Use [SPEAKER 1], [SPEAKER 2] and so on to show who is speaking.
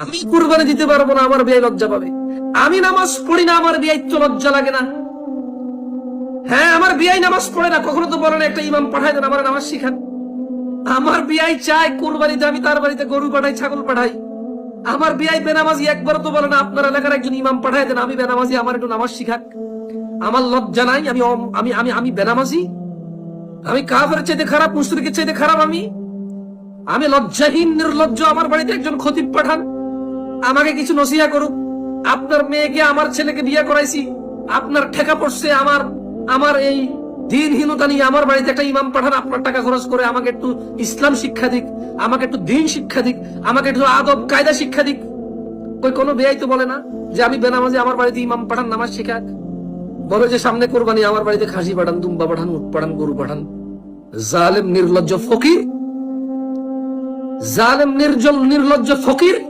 [SPEAKER 1] আমি কুরবানি দিতে পারবো না, আমার বিয়ে লজ্জা পাবে। আমি নামাজ পড়ি না, আমার বিয়ে তো লজ্জা লাগে না? হ্যাঁ, আমার বিয়ে নামাজ পড়ে না, কখনো তো বলে না একটা ইমাম পাঠাই দেন আমার নামাজ শিখান। আমার বিয়ে চাই কুরবানিতে আমি তার বাড়িতে গরু পাঠাই, ছাগল পাঠাই। আমার বিয়ে বেনামাজি একবার তো বলে না আপনার এলাকার একজন ইমাম পাঠাই দেন, আমি বেনামাজি, আমার একটু নামাজ শিখাক। আমার লজ্জা নাই? আমি আমি আমি আমি বেনামাজি? আমি কাফের চাইতে খারাপ, মুশরিকের চাইতে খারাপ? আমি লজ্জাহীন, নির্লজ্জ। আমার বাড়িতে একজন খতিব পাঠান, আমাকে কিছু নসিহা করুক। আপনার মেয়েকে আমার ছেলেকে বিয়ে করাইছি, আপনার ঠেকা পড়ছে আমার আমার এই দিনহীনতা নিয়ে আমার বাড়িতে একটা ইমাম পাঠান, আপনার টাকা খরচ করে আমাকে একটু ইসলাম শিক্ষা দিক, আমাকে একটু দিন শিক্ষা দিক, আমাকে একটু আদব কায়দা শিক্ষা দিক। ওই কোনো বেয়াই তো বলে না যে আমি বেনামাজি, আমার বাড়িতে ইমাম পাঠান, নামাজ শিখাক। বলে যে সামনে কোরবানি, আমার বাড়িতে খাসি পাঠান, দুম্বা পাঠান, উট পাঠান, গরু পাঠান। জালেম, নির্লজ্জ ফকির, জালেম, নির্লজ্জ ফকির।